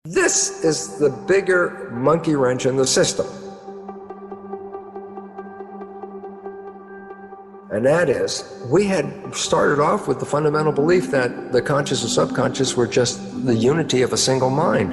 This is the bigger monkey wrench in the system. And that is, we had started off with the fundamental belief that the conscious and subconscious were just the unity of a single mind.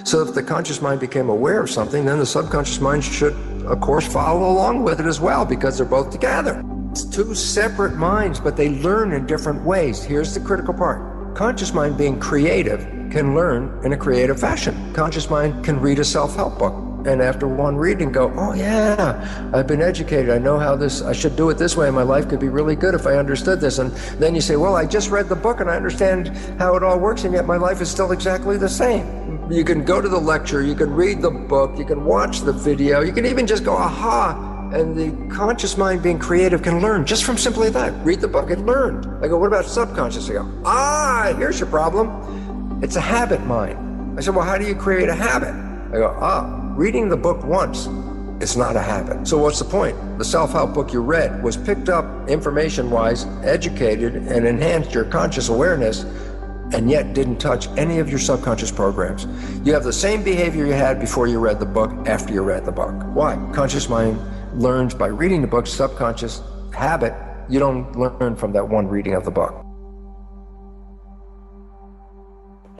So if the conscious mind became aware of something, then the subconscious mind should, of course, follow along with it as well, because they're both together. It's two separate minds, but they learn in different ways. Here's the critical part. Conscious mind, being creative, can learn in a creative fashion. Conscious mind can read a self-help book, and after one reading go, oh yeah, I've been educated, I know how this, I should do it this way, and my life could be really good if I understood this. And then you say, well, I just read the book and I understand how it all works, and yet my life is still exactly the same. You can go to the lecture, you can read the book, you can watch the video, you can even just go, aha, and the conscious mind, being creative, can learn just from simply that. Read the book, it learned. I go, what about subconscious? I go, here's your problem. It's a habit mind. I said, well, how do you create a habit? I go, reading the book once is not a habit. So what's the point? The self-help book you read was picked up information-wise, educated, and enhanced your conscious awareness, and yet didn't touch any of your subconscious programs. You have the same behavior you had before you read the book, after you read the book. Why? Conscious mind learns by reading the book. Subconscious habit, you don't learn from that one reading of the book.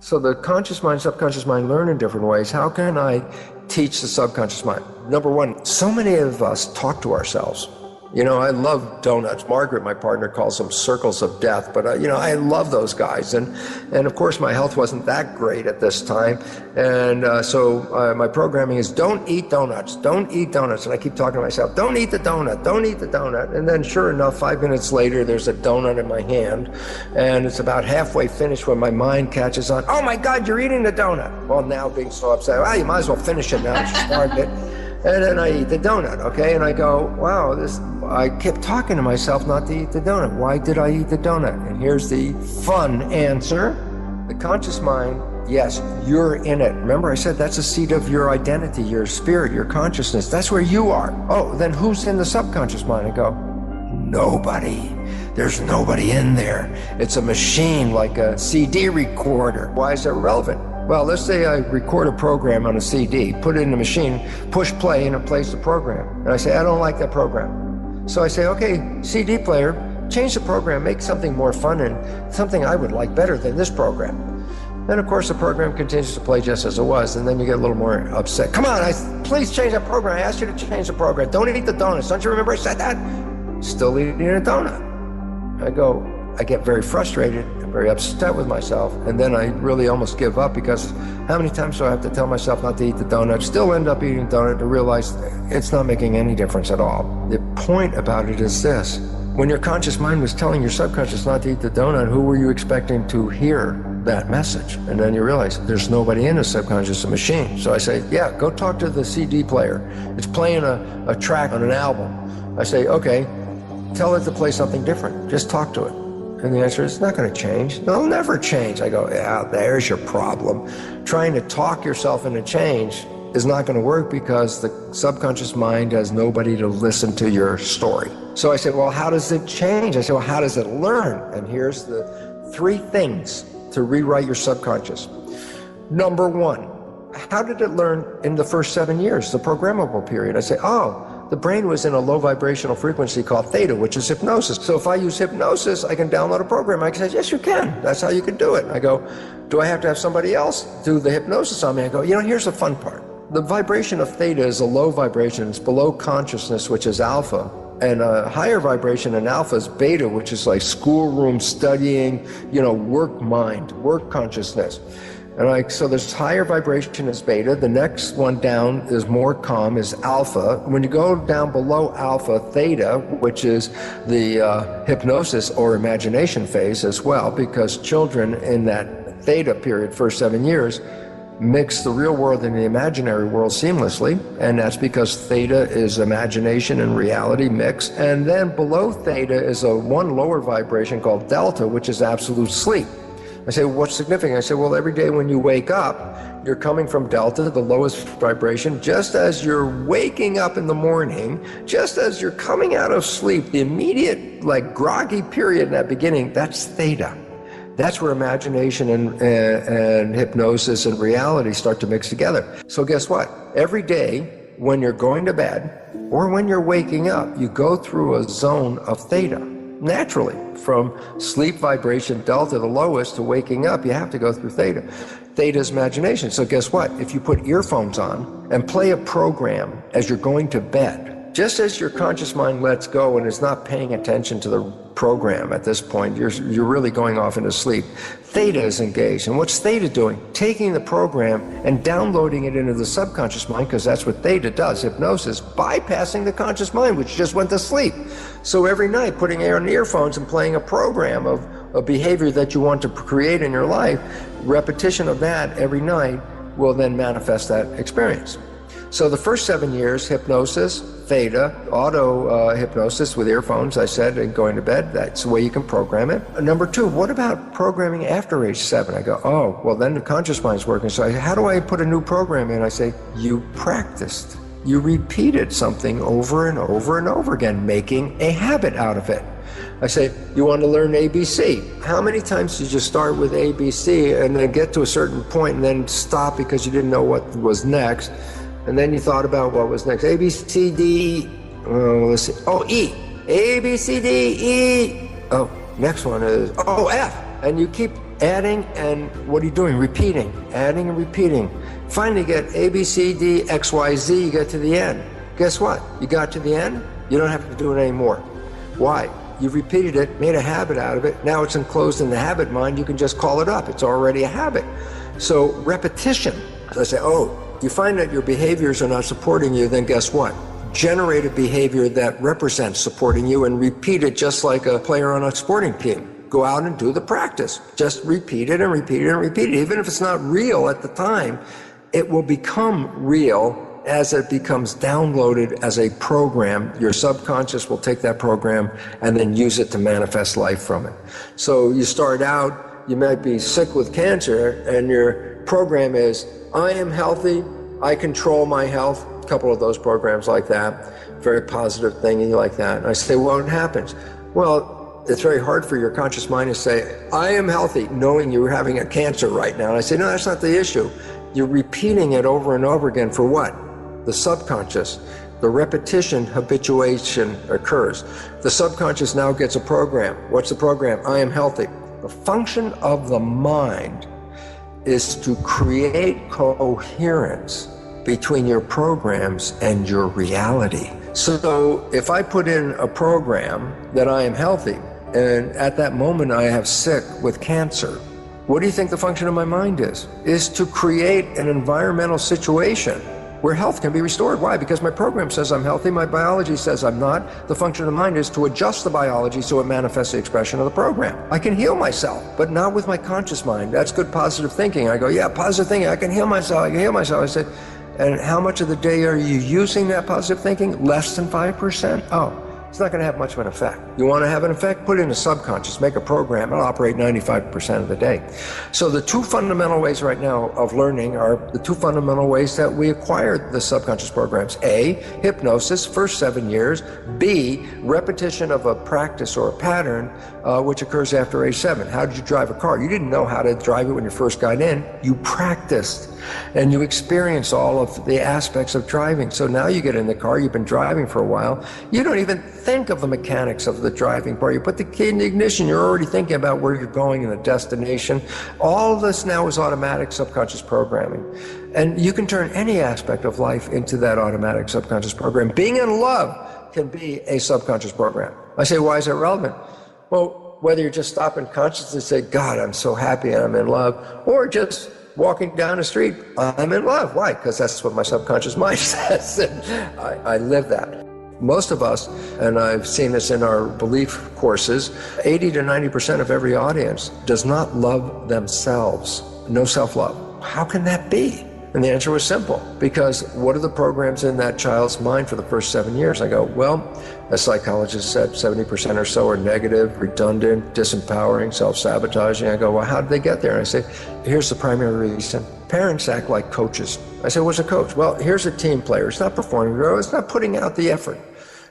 So the conscious mind, subconscious mind learn in different ways. How can I teach the subconscious mind? Number one, so many of us talk to ourselves. You know, I love donuts. Margaret, my partner, calls them circles of death, but you know, I love those guys. And of course, my health wasn't that great at this time. And so my programming is, don't eat donuts, don't eat donuts. And I keep talking to myself, don't eat the donut, don't eat the donut. And then sure enough, 5 minutes later, there's a donut in my hand, and it's about halfway finished when my mind catches on, oh my God, you're eating the donut. Well, now being so upset, well, you might as well finish it now, you started it. And then I eat the donut, okay? And I go, wow, I kept talking to myself not to eat the donut. Why did I eat the donut? And here's the fun answer. The conscious mind, yes, you're in it. Remember I said that's the seat of your identity, your spirit, your consciousness. That's where you are. Oh, then who's in the subconscious mind? I go, nobody. There's nobody in there. It's a machine, like a CD recorder. Why is that relevant? Well, let's say I record a program on a CD, put it in the machine, push play, and it plays the program. And I say, I don't like that program. So I say, okay, CD player, change the program, make something more fun and something I would like better than this program. And of course, the program continues to play just as it was, and then you get a little more upset. Come on, please change that program. I asked you to change the program. Don't eat the donuts. Don't you remember I said that? Still eating a donut. I get very frustrated and very upset with myself, and then I really almost give up, because how many times do I have to tell myself not to eat the donut, still end up eating the donut, to realize it's not making any difference at all. The point about it is this: when your conscious mind was telling your subconscious not to eat the donut, who were you expecting to hear that message? And then you realize there's nobody in the subconscious, a machine. So I say, yeah, go talk to the CD player. It's playing a track on an album. I say, okay, tell it to play something different. Just talk to it. And the answer is, it's not going to change. It'll never change. I go, yeah, there's your problem. Trying to talk yourself into change is not going to work, because the subconscious mind has nobody to listen to your story. So I said, well, how does it change? I said, well, how does it learn? And here's the 3 things to rewrite your subconscious. Number 1, how did it learn in the first 7 years, the programmable period? I say, the brain was in a low vibrational frequency called theta, which is hypnosis. So if I use hypnosis, I can download a program. I can say, yes, you can. That's how you can do it. I go, do I have to have somebody else do the hypnosis on me? I go, here's the fun part. The vibration of theta is a low vibration. It's below consciousness, which is alpha. And a higher vibration in alpha is beta, which is like schoolroom studying, work mind, work consciousness. And so there's higher vibration is beta. The next one down is more calm, is alpha. When you go down below alpha, theta, which is the hypnosis or imagination phase as well, because children in that theta period, first 7 years, mix the real world and the imaginary world seamlessly, and that's because theta is imagination and reality mix. And then below theta is one lower vibration called delta, which is absolute sleep. I say, what's significant? I say, well, every day when you wake up, you're coming from delta, the lowest vibration. Just as you're waking up in the morning, just as you're coming out of sleep, the immediate, groggy period in that beginning, that's theta. That's where imagination and hypnosis and reality start to mix together. So guess what? Every day when you're going to bed or when you're waking up, you go through a zone of theta. Naturally, from sleep vibration delta, the lowest, to waking up, you have to go through theta. Theta is imagination. So guess what? If you put earphones on and play a program as you're going to bed, just as your conscious mind lets go and is not paying attention to the program at this point, you're really going off into sleep, theta is engaged. And what's theta doing? Taking the program and downloading it into the subconscious mind, because that's what theta does, hypnosis, bypassing the conscious mind, which just went to sleep. So every night, putting on earphones and playing a program of a behavior that you want to create in your life, repetition of that every night will then manifest that experience. So the first 7 years, hypnosis, theta, auto hypnosis with earphones, I said, and going to bed, that's the way you can program it. Number 2, what about programming after age 7? I go, oh, well then the conscious mind's working. So how do I put a new program in? I say, you practiced. You repeated something over and over and over again, making a habit out of it. I say, you want to learn ABC. How many times did you start with ABC and then get to a certain point and then stop because you didn't know what was next? And then you thought about what was next. A, B, C, D, E. Oh, let's see. Oh, E. A, B, C, D, E. Oh, next one is, oh, F. And you keep adding, and what are you doing? Repeating, adding and repeating. Finally you get A, B, C, D, X, Y, Z, you get to the end. Guess what? You got to the end, you don't have to do it anymore. Why? You've repeated it, made a habit out of it. Now it's enclosed in the habit mind, you can just call it up. It's already a habit. So repetition. So I say, oh, you find that your behaviors are not supporting you, then guess what? Generate a behavior that represents supporting you and repeat it just like a player on a sporting team. Go out and do the practice. Just repeat it and repeat it and repeat it. Even if it's not real at the time, it will become real as it becomes downloaded as a program. Your subconscious will take that program and then use it to manifest life from it. So you start out, you might be sick with cancer, and your program is, I am healthy, I control my health. A couple of those programs like that, very positive thingy like that. And I say, well, what happens? Well, it's very hard for your conscious mind to say, I am healthy, knowing you're having a cancer right now. And I say, no, that's not the issue. You're repeating it over and over again for what? The subconscious. The repetition, habituation occurs. The subconscious now gets a program. What's the program? I am healthy. The function of the mind is to create coherence between your programs and your reality. So if I put in a program that I am healthy, and at that moment I have sick with cancer, what do you think the function of my mind is? Is to create an environmental situation where health can be restored. Why? Because my program says I'm healthy, my biology says I'm not. The function of the mind is to adjust the biology so it manifests the expression of the program. I can heal myself, but not with my conscious mind. That's good positive thinking. I go, yeah, positive thinking, I can heal myself, I can heal myself. I said, and how much of the day are you using that positive thinking? Less than 5%? Oh, it's not going to have much of an effect. You want to have an effect? Put it in a subconscious, make a program, it'll operate 95% of the day. So the two fundamental ways right now of learning are the two fundamental ways that we acquired the subconscious programs. A, hypnosis, first 7 years. B, repetition of a practice or a pattern, which occurs after age 7. How did you drive a car? You didn't know how to drive it when you first got in. You practiced. And you experience all of the aspects of driving. So now you get in the car, you've been driving for a while, you don't even think of the mechanics of the driving part. You put the key in the ignition, you're already thinking about where you're going and the destination. All of this now is automatic subconscious programming. And you can turn any aspect of life into that automatic subconscious program. Being in love can be a subconscious program. I say, why is that relevant? Well, whether you're just stopping consciously and say, God, I'm so happy and I'm in love, or just walking down the street, I'm in love. Why? Because that's what my subconscious mind says, and I live that. Most of us, and I've seen this in our belief courses, 80 to 90% of every audience does not love themselves. No self-love. How can that be? And the answer was simple, because what are the programs in that child's mind for the first 7 years? I go, well, as psychologists said, 70% or so are negative, redundant, disempowering, self-sabotaging. I go, well, how did they get there? And I say, here's the primary reason. Parents act like coaches. I say, what's a coach? Well, here's a team player. It's not performing well. It's not putting out the effort.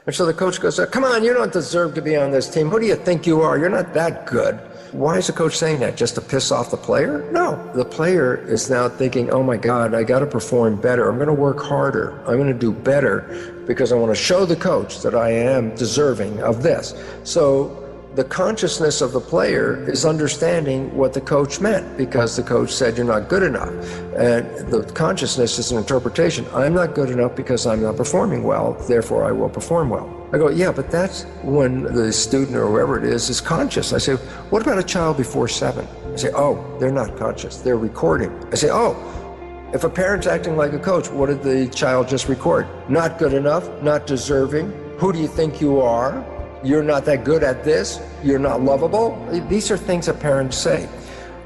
And so the coach goes, come on, you don't deserve to be on this team. Who do you think you are? You're not that good. Why is the coach saying that? Just to piss off the player? No. The player is now thinking, oh my God, I got to perform better. I'm going to work harder. I'm going to do better because I want to show the coach that I am deserving of this. So the consciousness of the player is understanding what the coach meant, because the coach said you're not good enough. And the consciousness is an interpretation. I'm not good enough because I'm not performing well, therefore I will perform well. I go, yeah, but that's when the student or whoever it is conscious. I say, what about a child before 7? I say, oh, they're not conscious, they're recording. I say, oh, if a parent's acting like a coach, what did the child just record? Not good enough, not deserving, who do you think you are? You're not that good at this, you're not lovable. These are things that parents say.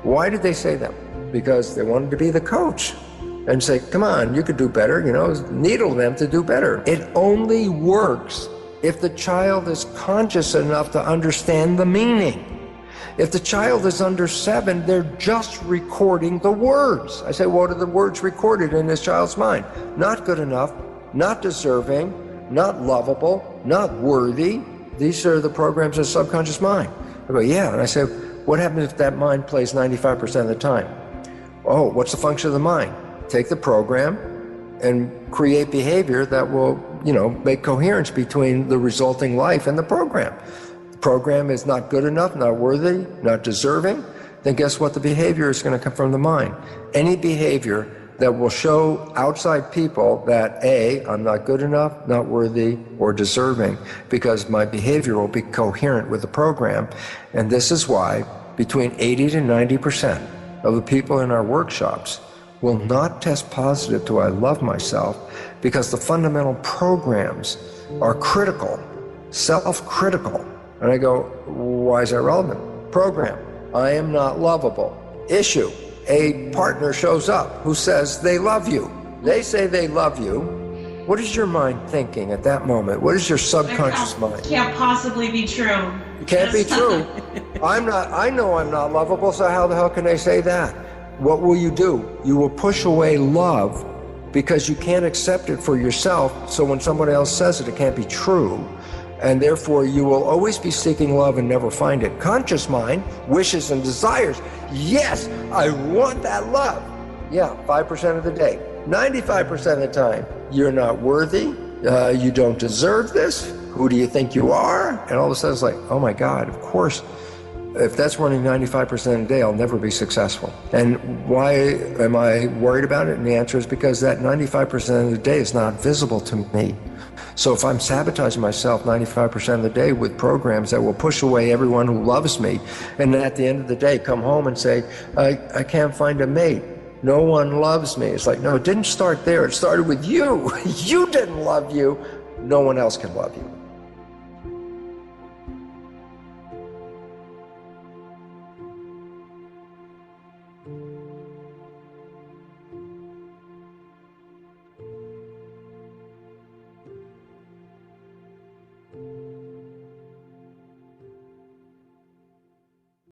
Why did they say them? Because they wanted to be the coach and say, come on, you could do better, needle them to do better. It only works if the child is conscious enough to understand the meaning. If the child is under 7, they're just recording the words. I say, what are the words recorded in this child's mind? Not good enough, not deserving, not lovable, not worthy. These are the programs of the subconscious mind. I go, yeah. And I say, what happens if that mind plays 95% of the time? Oh, what's the function of the mind? Take the program and create behavior that will, make coherence between the resulting life and the program. The program is not good enough, not worthy, not deserving. Then guess what? The behavior is going to come from the mind. Any behavior that will show outside people that A, I'm not good enough, not worthy, or deserving, because my behavior will be coherent with the program. And this is why between 80 to 90% of the people in our workshops will not test positive to I love myself, because the fundamental programs are critical, self-critical. And I go, why is that relevant? Program, I am not lovable. Issue, a partner shows up who says they love you. They say they love you. What is your mind thinking at that moment? What is your subconscious mind? Can't possibly be true. It can't be true. I know I'm not lovable, so how the hell can they say that? What will you do? You will push away love because you can't accept it for yourself, so when somebody else says it, it can't be true. And therefore, you will always be seeking love and never find it. Conscious mind wishes and desires. Yes, I want that love. Yeah, 5% of the day. 95% of the time, you're not worthy. You don't deserve this. Who do you think you are? And all of a sudden, it's like, oh my God, of course. If that's running 95% of the day, I'll never be successful. And why am I worried about it? And the answer is because that 95% of the day is not visible to me. So if I'm sabotaging myself 95% of the day with programs that will push away everyone who loves me, and then at the end of the day come home and say, I can't find a mate, no one loves me. It's like, no, it didn't start there. It started with you. You didn't love you. No one else can love you.